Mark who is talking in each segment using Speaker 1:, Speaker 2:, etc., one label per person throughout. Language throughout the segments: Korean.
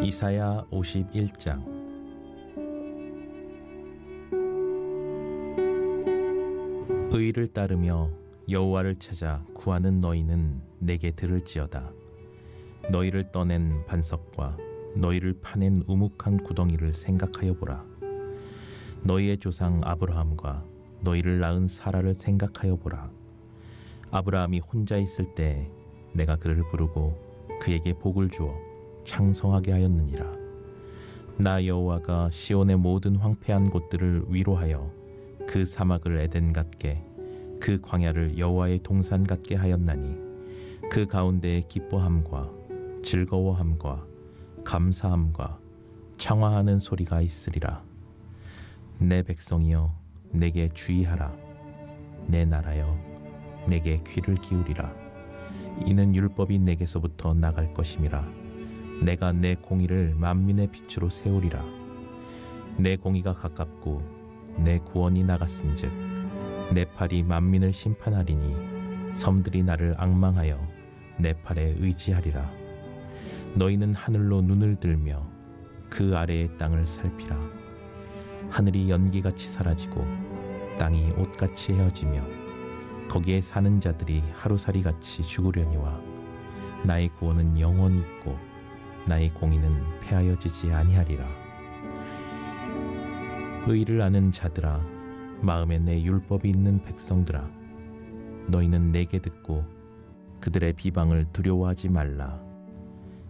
Speaker 1: 이사야 51장. 의를 따르며 여호와를 찾아 구하는 너희는 내게 들을지어다. 너희를 떠낸 반석과 너희를 파낸 우묵한 구덩이를 생각하여 보라. 너희의 조상 아브라함과 너희를 낳은 사라를 생각하여 보라. 아브라함이 혼자 있을 때 내가 그를 부르고 그에게 복을 주어 창성하게 하였느니라. 나 여호와가 시온의 모든 황폐한 곳들을 위로하여 그 사막을 에덴 같게 그 광야를 여호와의 동산 같게 하였나니 그 가운데에 기뻐함과 즐거워함과 감사함과 창화하는 소리가 있으리라. 내 백성이여 내게 주의하라. 내 나라여 내게 귀를 기울이라. 이는 율법이 내게서부터 나갈 것임이라. 내가 내 공의를 만민의 빛으로 세우리라. 내 공의가 가깝고 내 구원이 나갔은즉 내 팔이 만민을 심판하리니 섬들이 나를 앙망하여 내 팔에 의지하리라. 너희는 하늘로 눈을 들며 그 아래의 땅을 살피라. 하늘이 연기같이 사라지고 땅이 옷같이 헤어지며 거기에 사는 자들이 하루살이같이 죽으려니와 나의 구원은 영원히 있고 나의 공의는 폐하여지지 아니하리라. 의를 아는 자들아, 마음에 내 율법이 있는 백성들아, 너희는 내게 듣고 그들의 비방을 두려워하지 말라.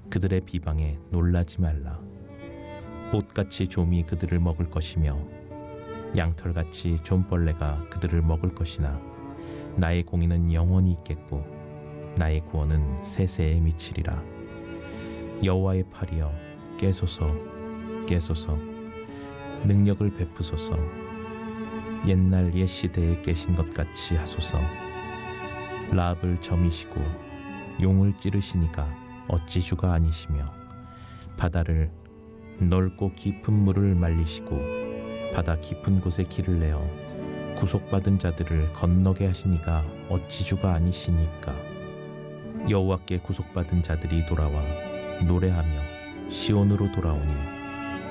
Speaker 1: 그들의 비방에 놀라지 말라. 옷같이 좀이 그들을 먹을 것이며 양털같이 좀벌레가 그들을 먹을 것이나 나의 공의는 영원히 있겠고 나의 구원은 세세에 미치리라. 여호와의 팔이여 깨소서 깨소서. 능력을 베푸소서. 옛날 옛 시대에 깨신 것 같이 하소서. 라합을 점이시고 용을 찌르시니가 어찌 주가 아니시며 바다를 넓고 깊은 물을 말리시고 바다 깊은 곳에 길을 내어 구속받은 자들을 건너게 하시니가 어찌 주가 아니시니까. 여호와께 구속받은 자들이 돌아와 노래하며 시온으로 돌아오니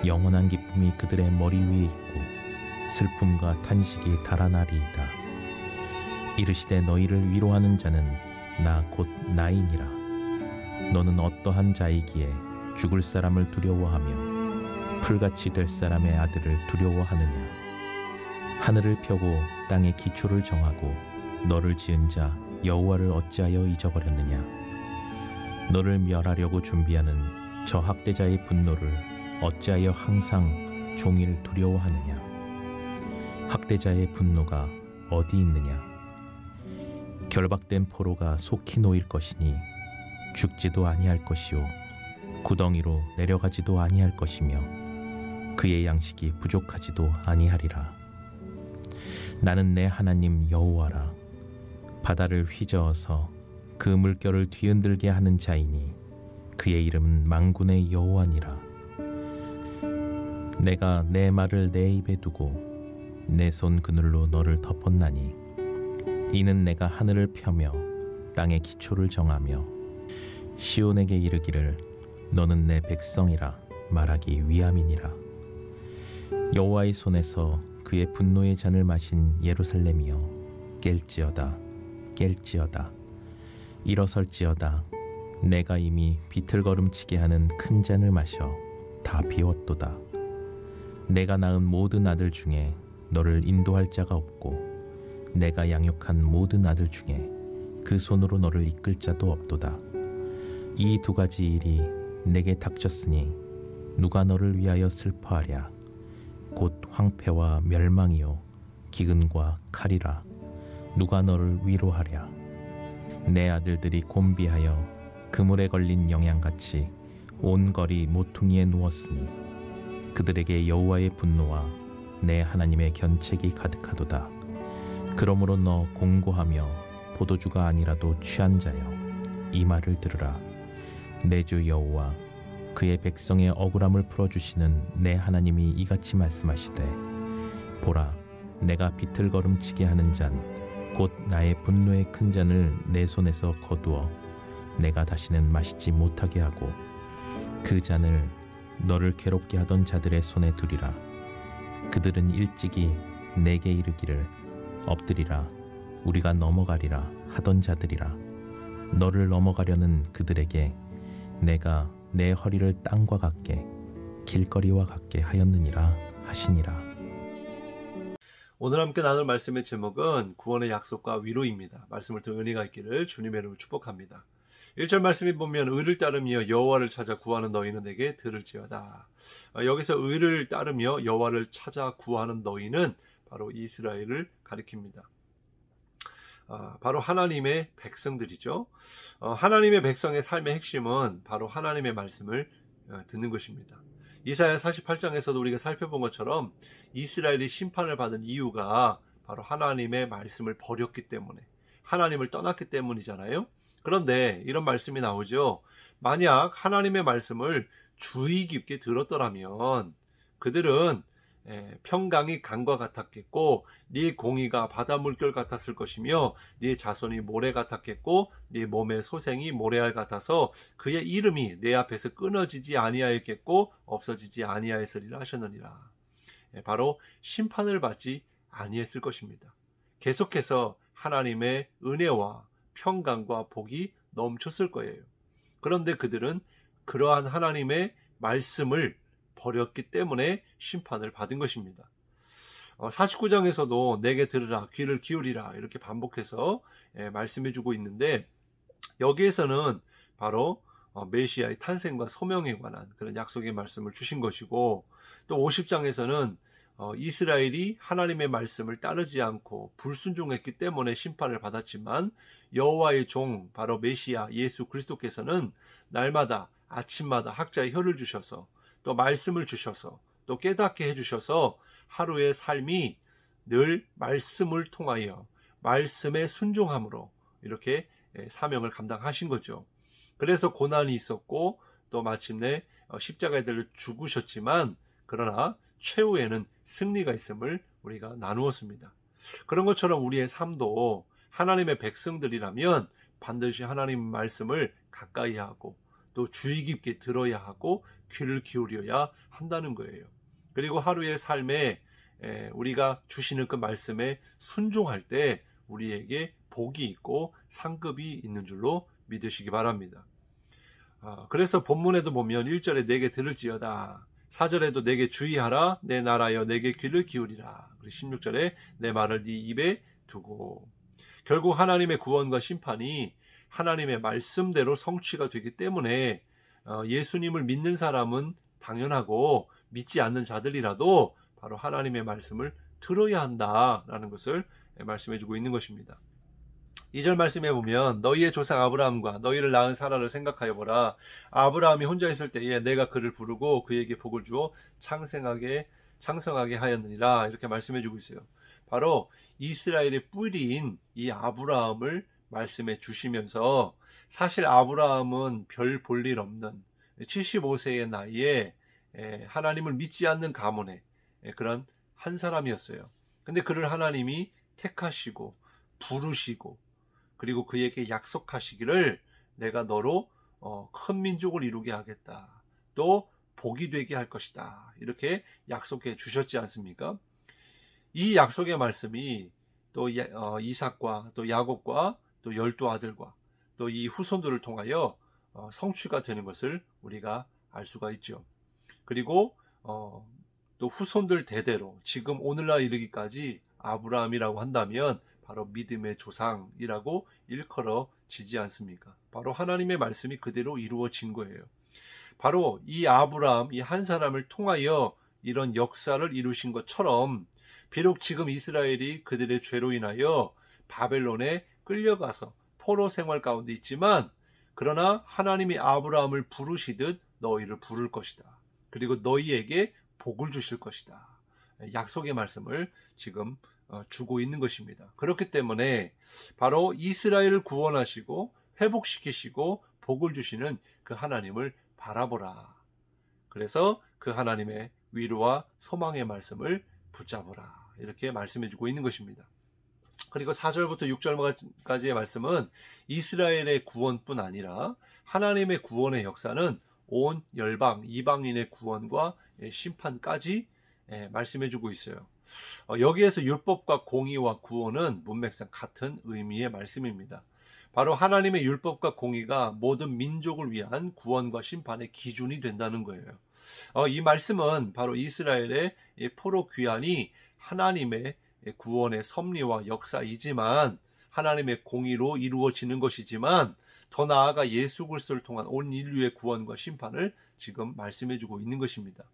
Speaker 1: 영원한 기쁨이 그들의 머리 위에 있고 슬픔과 탄식이 달아나리이다. 이르시되 너희를 위로하는 자는 나 곧 나이니라. 너는 어떠한 자이기에 죽을 사람을 두려워하며 풀같이 될 사람의 아들을 두려워하느냐. 하늘을 펴고 땅의 기초를 정하고 너를 지은 자 여호와를 어찌하여 잊어버렸느냐. 너를 멸하려고 준비하는 저 학대자의 분노를 어찌하여 항상 종일 두려워하느냐. 학대자의 분노가 어디 있느냐. 결박된 포로가 속히 놓일 것이니 죽지도 아니할 것이요 구덩이로 내려가지도 아니할 것이며 그의 양식이 부족하지도 아니하리라. 나는 내 하나님 여호와라. 바다를 휘저어서 그 물결을 뒤흔들게 하는 자이니 그의 이름은 만군의 여호와니라. 내가 내 말을 내 입에 두고 내 손 그늘로 너를 덮었나니 이는 내가 하늘을 펴며 땅의 기초를 정하며 시온에게 이르기를 너는 내 백성이라 말하기 위함이니라. 여호와의 손에서 그의 분노의 잔을 마신 예루살렘이여 깰지어다 깰지어다. 일어설지어다. 내가 이미 비틀거름치게 하는 큰 잔을 마셔 다 비웠도다. 내가 낳은 모든 아들 중에 너를 인도할 자가 없고 내가 양육한 모든 아들 중에 그 손으로 너를 이끌 자도 없도다. 이 두 가지 일이 내게 닥쳤으니 누가 너를 위하여 슬퍼하랴. 곧 황폐와 멸망이요 기근과 칼이라. 누가 너를 위로하랴. 내 아들들이 곤비하여 그물에 걸린 영양같이 온 거리 모퉁이에 누웠으니 그들에게 여호와의 분노와 내 하나님의 견책이 가득하도다. 그러므로 너 공고하며 포도주가 아니라도 취한 자여 이 말을 들으라. 내 주 여호와 그의 백성의 억울함을 풀어주시는 내 하나님이 이같이 말씀하시되 보라 내가 비틀거름치게 하는 잔 곧 나의 분노의 큰 잔을 내 손에서 거두어 내가 다시는 마시지 못하게 하고 그 잔을 너를 괴롭게 하던 자들의 손에 두리라. 그들은 일찍이 내게 이르기를 엎드리라 우리가 넘어가리라 하던 자들이라. 너를 넘어가려는 그들에게 내가 내 허리를 땅과 같게 길거리와 같게 하였느니라 하시니라.
Speaker 2: 오늘 함께 나눌 말씀의 제목은 구원의 약속과 위로입니다. 말씀을 통해 은혜가 있기를 주님의 이름으로 축복합니다. 1절 말씀에 보면 의를 따르며 여호와를 찾아 구하는 너희는 내게 들을지어다. 여기서 의를 따르며 여호와를 찾아 구하는 너희는 바로 이스라엘을 가리킵니다. 바로 하나님의 백성들이죠. 하나님의 백성의 삶의 핵심은 바로 하나님의 말씀을 듣는 것입니다. 이사야 48장에서도 우리가 살펴본 것처럼 이스라엘이 심판을 받은 이유가 바로 하나님의 말씀을 버렸기 때문에, 하나님을 떠났기 때문이잖아요. 그런데 이런 말씀이 나오죠. 만약 하나님의 말씀을 주의 깊게 들었더라면 그들은 평강이 강과 같았겠고 네 공의가 바다 물결 같았을 것이며 네 자손이 모래 같았겠고 네 몸의 소생이 모래알 같아서 그의 이름이 내 앞에서 끊어지지 아니하였겠고 없어지지 아니하였으리라 하셨느니라. 바로 심판을 받지 아니했을 것입니다. 계속해서 하나님의 은혜와 평강과 복이 넘쳤을 거예요. 그런데 그들은 그러한 하나님의 말씀을 버렸기 때문에 심판을 받은 것입니다. 49장에서도 내게 들으라 귀를 기울이라 이렇게 반복해서 말씀해주고 있는데, 여기에서는 바로 메시아의 탄생과 소명에 관한 그런 약속의 말씀을 주신 것이고, 또 50장에서는 이스라엘이 하나님의 말씀을 따르지 않고 불순종했기 때문에 심판을 받았지만 여호와의 종 바로 메시아 예수 그리스도께서는 날마다 아침마다 학자의 혀를 주셔서 또 말씀을 주셔서 또 깨닫게 해주셔서 하루의 삶이 늘 말씀을 통하여 말씀에 순종함으로 이렇게 사명을 감당하신 거죠. 그래서 고난이 있었고 또 마침내 십자가에 달려 죽으셨지만 그러나 최후에는 승리가 있음을 우리가 나누었습니다. 그런 것처럼 우리의 삶도 하나님의 백성들이라면 반드시 하나님 말씀을 가까이 하고 또 주의 깊게 들어야 하고 귀를 기울여야 한다는 거예요. 그리고 하루의 삶에 우리가 주시는 그 말씀에 순종할 때 우리에게 복이 있고 상급이 있는 줄로 믿으시기 바랍니다. 그래서 본문에도 보면 1절에 내게 들을지어다, 4절에도 내게 주의하라, 내 나라여 내게 귀를 기울이라, 그리고 16절에 내 말을 네 입에 두고. 결국 하나님의 구원과 심판이 하나님의 말씀대로 성취가 되기 때문에 예수님을 믿는 사람은 당연하고 믿지 않는 자들이라도 바로 하나님의 말씀을 들어야 한다라는 것을 말씀해 주고 있는 것입니다. 2절 말씀해 보면 너희의 조상 아브라함과 너희를 낳은 사라를 생각하여 보라. 아브라함이 혼자 있을 때에 내가 그를 부르고 그에게 복을 주어 창성하게 하였느니라, 이렇게 말씀해 주고 있어요. 바로 이스라엘의 뿌리인 이 아브라함을 말씀해 주시면서, 사실 아브라함은 별 볼 일 없는 75세의 나이에 하나님을 믿지 않는 가문의 그런 한 사람이었어요. 근데 그를 하나님이 택하시고 부르시고 그리고 그에게 약속하시기를 내가 너로 큰 민족을 이루게 하겠다, 또 복이 되게 할 것이다, 이렇게 약속해 주셨지 않습니까? 이 약속의 말씀이 또 이삭과 또 야곱과 또 12아들과 또 이 후손들을 통하여 성취가 되는 것을 우리가 알 수가 있죠. 그리고 또 후손들 대대로 지금 오늘날 이르기까지 아브라함이라고 한다면 바로 믿음의 조상이라고 일컬어지지 않습니까? 바로 하나님의 말씀이 그대로 이루어진 거예요. 바로 이 아브라함, 이 한 사람을 통하여 이런 역사를 이루신 것처럼 비록 지금 이스라엘이 그들의 죄로 인하여 바벨론에 끌려가서 포로 생활 가운데 있지만, 그러나 하나님이 아브라함을 부르시듯 너희를 부를 것이다, 그리고 너희에게 복을 주실 것이다, 약속의 말씀을 지금 주고 있는 것입니다. 그렇기 때문에 바로 이스라엘을 구원하시고 회복시키시고 복을 주시는 그 하나님을 바라보라. 그래서 그 하나님의 위로와 소망의 말씀을 붙잡으라, 이렇게 말씀해 주고 있는 것입니다. 그리고 4절부터 6절까지의 말씀은 이스라엘의 구원뿐 아니라 하나님의 구원의 역사는 온 열방, 이방인의 구원과 심판까지 말씀해주고 있어요. 여기에서 율법과 공의와 구원은 문맥상 같은 의미의 말씀입니다. 바로 하나님의 율법과 공의가 모든 민족을 위한 구원과 심판의 기준이 된다는 거예요. 이 말씀은 바로 이스라엘의 포로 귀환이 하나님의 구원의 섭리와 역사이지만, 하나님의 공의로 이루어지는 것이지만, 더 나아가 예수 그리스도를 통한 온 인류의 구원과 심판을 지금 말씀해주고 있는 것입니다.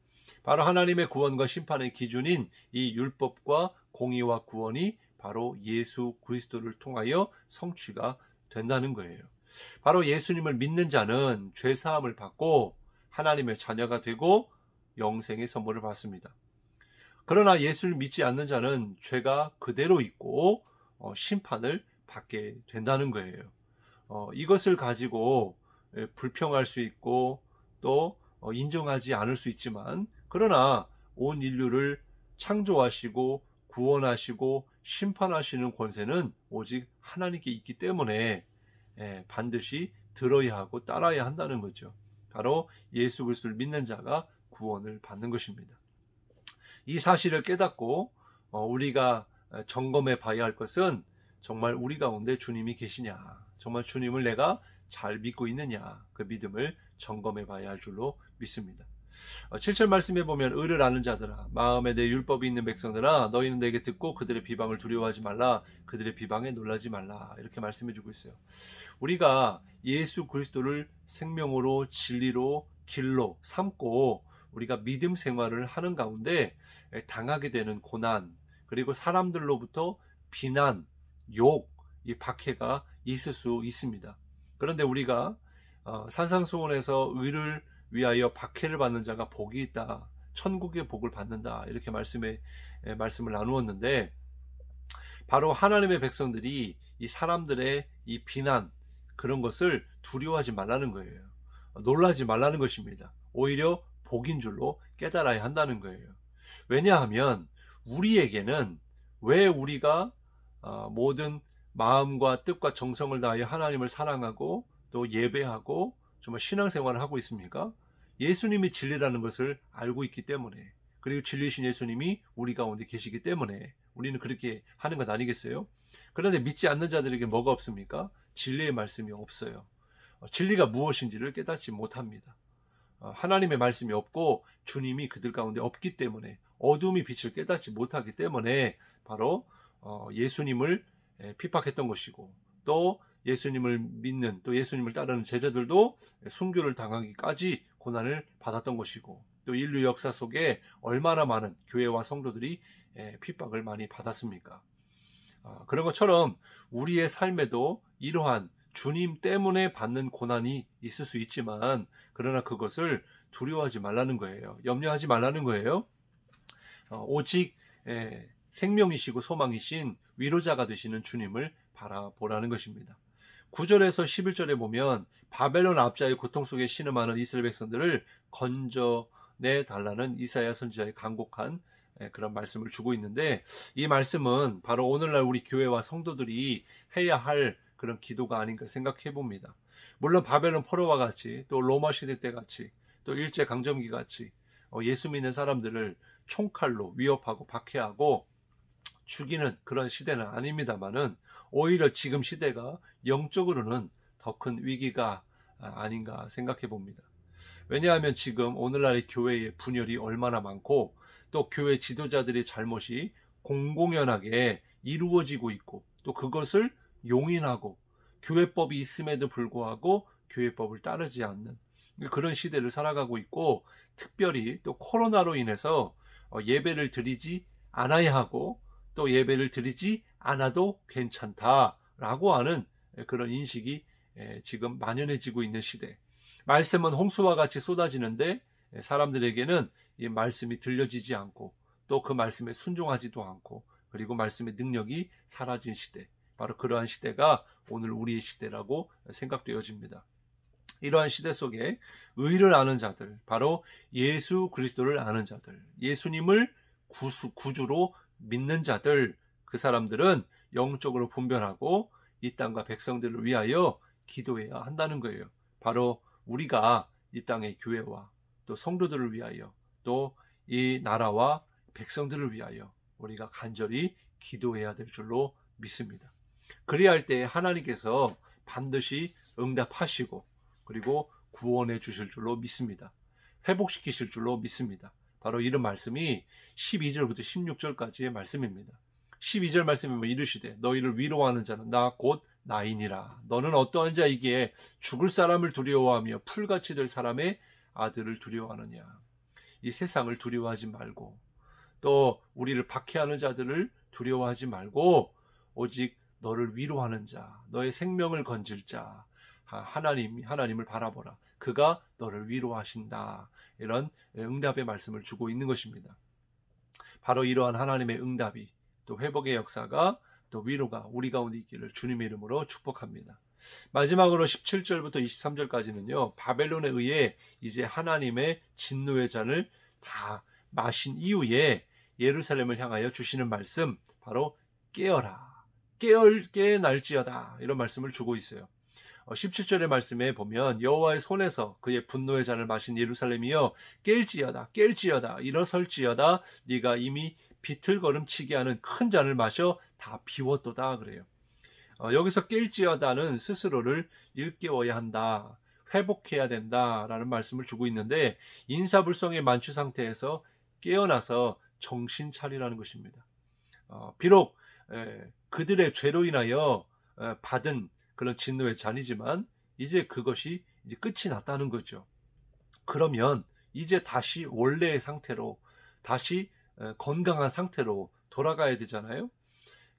Speaker 2: 바로 하나님의 구원과 심판의 기준인 이 율법과 공의와 구원이 바로 예수 그리스도를 통하여 성취가 된다는 거예요. 바로 예수님을 믿는 자는 죄 사함을 받고 하나님의 자녀가 되고 영생의 선물을 받습니다. 그러나 예수를 믿지 않는 자는 죄가 그대로 있고 심판을 받게 된다는 거예요. 이것을 가지고 불평할 수 있고 또 인정하지 않을 수 있지만, 그러나 온 인류를 창조하시고 구원하시고 심판하시는 권세는 오직 하나님께 있기 때문에 반드시 들어야 하고 따라야 한다는 거죠. 바로 예수 그리스도를 믿는 자가 구원을 받는 것입니다. 이 사실을 깨닫고 우리가 점검해 봐야 할 것은, 정말 우리 가운데 주님이 계시냐, 정말 주님을 내가 잘 믿고 있느냐, 그 믿음을 점검해 봐야 할 줄로 믿습니다. 7절 말씀에 보면, 의를 아는 자들아, 마음에 내 율법이 있는 백성들아, 너희는 내게 듣고 그들의 비방을 두려워하지 말라, 그들의 비방에 놀라지 말라, 이렇게 말씀해 주고 있어요. 우리가 예수 그리스도를 생명으로 진리로 길로 삼고 우리가 믿음 생활을 하는 가운데 당하게 되는 고난, 그리고 사람들로부터 비난, 욕, 이 박해가 있을 수 있습니다. 그런데 우리가 산상수훈에서 의를 위하여 박해를 받는 자가 복이 있다, 천국의 복을 받는다, 이렇게 말씀을 나누었는데, 바로 하나님의 백성들이 이 사람들의 이 비난, 그런 것을 두려워하지 말라는 거예요. 놀라지 말라는 것입니다. 오히려 복인 줄로 깨달아야 한다는 거예요. 왜냐하면 우리에게는, 왜 우리가 모든 마음과 뜻과 정성을 다하여 하나님을 사랑하고 또 예배하고 정말 신앙생활을 하고 있습니까? 예수님이 진리라는 것을 알고 있기 때문에, 그리고 진리신 예수님이 우리 가운데 계시기 때문에 우리는 그렇게 하는 것 아니겠어요? 그런데 믿지 않는 자들에게 뭐가 없습니까? 진리의 말씀이 없어요. 진리가 무엇인지를 깨닫지 못합니다. 하나님의 말씀이 없고 주님이 그들 가운데 없기 때문에, 어둠이 빛을 깨닫지 못하기 때문에 바로 예수님을 핍박했던 것이고, 또 예수님을 믿는, 또 예수님을 따르는 제자들도 순교를 당하기까지 고난을 받았던 것이고, 또 인류 역사 속에 얼마나 많은 교회와 성도들이 핍박을 많이 받았습니까? 그런 것처럼 우리의 삶에도 이러한 주님 때문에 받는 고난이 있을 수 있지만, 그러나 그것을 두려워하지 말라는 거예요. 염려하지 말라는 거예요. 오직 생명이시고 소망이신 위로자가 되시는 주님을 바라보라는 것입니다. 9절에서 11절에 보면, 바벨론 압자의 고통 속에 신음하는 이스라엘 백성들을 건져내 달라는 이사야 선지자의 간곡한 그런 말씀을 주고 있는데, 이 말씀은 바로 오늘날 우리 교회와 성도들이 해야 할 그런 기도가 아닌가 생각해 봅니다. 물론 바벨론 포로와 같이, 또 로마 시대 때 같이, 또 일제 강점기 같이 예수 믿는 사람들을 총칼로 위협하고 박해하고 죽이는 그런 시대는 아닙니다만은, 오히려 지금 시대가 영적으로는 더 큰 위기가 아닌가 생각해 봅니다. 왜냐하면 지금 오늘날의 교회의 분열이 얼마나 많고, 또 교회 지도자들의 잘못이 공공연하게 이루어지고 있고, 또 그것을 용인하고 교회법이 있음에도 불구하고 교회법을 따르지 않는 그런 시대를 살아가고 있고, 특별히 또 코로나로 인해서 예배를 드리지 않아야 하고, 또 예배를 드리지 않아도 괜찮다라고 하는 그런 인식이 지금 만연해지고 있는 시대. 말씀은 홍수와 같이 쏟아지는데 사람들에게는 이 말씀이 들려지지 않고, 또 그 말씀에 순종하지도 않고, 그리고 말씀의 능력이 사라진 시대, 바로 그러한 시대가 오늘 우리의 시대라고 생각되어집니다. 이러한 시대 속에 의를 아는 자들, 바로 예수 그리스도를 아는 자들, 예수님을 구주로 믿는 자들, 그 사람들은 영적으로 분별하고 이 땅과 백성들을 위하여 기도해야 한다는 거예요. 바로 우리가 이 땅의 교회와 또 성도들을 위하여 또 이 나라와 백성들을 위하여 우리가 간절히 기도해야 될 줄로 믿습니다. 그리할 때 하나님께서 반드시 응답하시고 그리고 구원해 주실 줄로 믿습니다. 회복시키실 줄로 믿습니다. 바로 이런 말씀이 12절부터 16절까지의 말씀입니다. 12절 말씀이면 이르시되 너희를 위로하는 자는 나 곧 나이니라. 너는 어떠한 자이기에 죽을 사람을 두려워하며 풀같이 될 사람의 아들을 두려워하느냐. 이 세상을 두려워하지 말고 또 우리를 박해하는 자들을 두려워하지 말고 오직 너를 위로하는 자, 너의 생명을 건질 자, 하나님을 바라보라. 그가 너를 위로하신다. 이런 응답의 말씀을 주고 있는 것입니다. 바로 이러한 하나님의 응답이 또 회복의 역사가 또 위로가 우리 가운데 있기를 주님의 이름으로 축복합니다. 마지막으로 17절부터 23절까지는요. 바벨론에 의해 이제 하나님의 진노의 잔을 다 마신 이후에 예루살렘을 향하여 주시는 말씀, 바로 깨어라, 깨날지어다, 이런 말씀을 주고 있어요. 17절의 말씀에 보면 여호와의 손에서 그의 분노의 잔을 마신 예루살렘이여 깰지어다 일어설지어다 네가 이미 비틀거름치게 하는 큰 잔을 마셔 다 비웠도다 그래요. 여기서 깰지어다는 스스로를 일깨워야 한다, 회복해야 된다라는 말씀을 주고 있는데 인사불성의 만취 상태에서 깨어나서 정신 차리라는 것입니다. 비록 그들의 죄로 인하여 받은 그런 진노의 잔이지만 이제 그것이 이제 끝이 났다는 거죠. 그러면 이제 다시 원래의 상태로, 다시 건강한 상태로 돌아가야 되잖아요.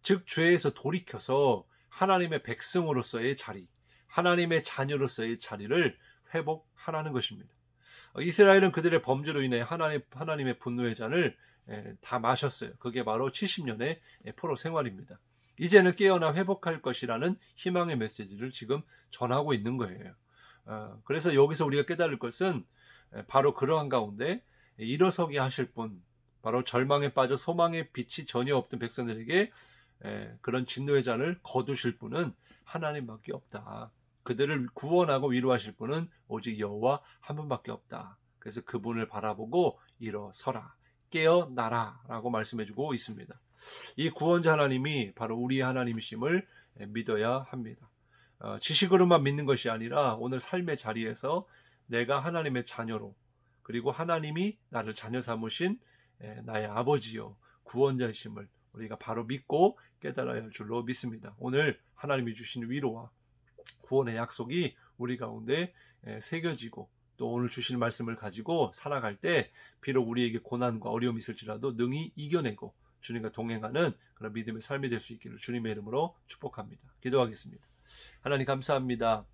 Speaker 2: 즉 죄에서 돌이켜서 하나님의 백성으로서의 자리, 하나님의 자녀로서의 자리를 회복하라는 것입니다. 이스라엘은 그들의 범죄로 인해 하나님의 분노의 잔을 다 마셨어요. 그게 바로 70년의 포로 생활입니다. 이제는 깨어나 회복할 것이라는 희망의 메시지를 지금 전하고 있는 거예요. 그래서 여기서 우리가 깨달을 것은 바로 그러한 가운데 일어서게 하실 분, 바로 절망에 빠져 소망의 빛이 전혀 없던 백성들에게 그런 진노의 잔을 거두실 분은 하나님밖에 없다. 그들을 구원하고 위로하실 분은 오직 여호와 한 분밖에 없다. 그래서 그분을 바라보고 일어서라, 깨어나라 라고 말씀해주고 있습니다. 이 구원자 하나님이 바로 우리 하나님이심을 믿어야 합니다. 지식으로만 믿는 것이 아니라 오늘 삶의 자리에서 내가 하나님의 자녀로, 그리고 하나님이 나를 자녀 삼으신 나의 아버지요 구원자이심을 우리가 바로 믿고 깨달아야 할 줄로 믿습니다. 오늘 하나님이 주신 위로와 구원의 약속이 우리 가운데 새겨지고 또 오늘 주신 말씀을 가지고 살아갈 때 비록 우리에게 고난과 어려움이 있을지라도 능히 이겨내고 주님과 동행하는 그런 믿음의 삶이 될 수 있기를 주님의 이름으로 축복합니다. 기도하겠습니다. 하나님 감사합니다.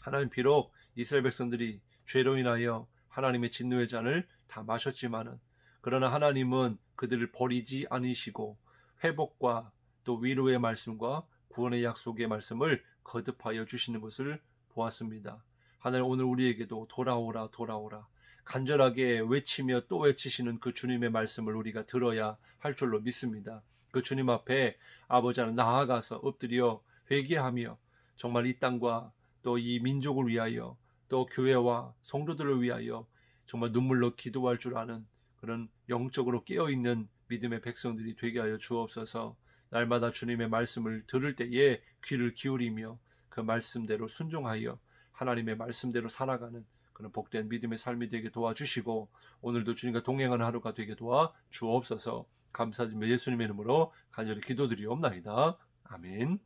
Speaker 2: 하나님 비록 이스라엘 백성들이 죄로 인하여 하나님의 진노의 잔을 다 마셨지만은 그러나 하나님은 그들을 버리지 않으시고 회복과 또 위로의 말씀과 구원의 약속의 말씀을 거듭하여 주시는 것을 보았습니다. 하나님 오늘 우리에게도 돌아오라 돌아오라 간절하게 외치며 또 외치시는 그 주님의 말씀을 우리가 들어야 할 줄로 믿습니다. 그 주님 앞에 아버지 하나님 나아가서 엎드려 회개하며 정말 이 땅과 또 이 민족을 위하여 또 교회와 성도들을 위하여 정말 눈물로 기도할 줄 아는 그런 영적으로 깨어있는 믿음의 백성들이 되게 하여 주옵소서. 날마다 주님의 말씀을 들을 때에 귀를 기울이며 그 말씀대로 순종하여 하나님의 말씀대로 살아가는 그런 복된 믿음의 삶이 되게 도와주시고 오늘도 주님과 동행하는 하루가 되게 도와 주옵소서. 감사드리며 예수님의 이름으로 간절히 기도드리옵나이다. 아멘.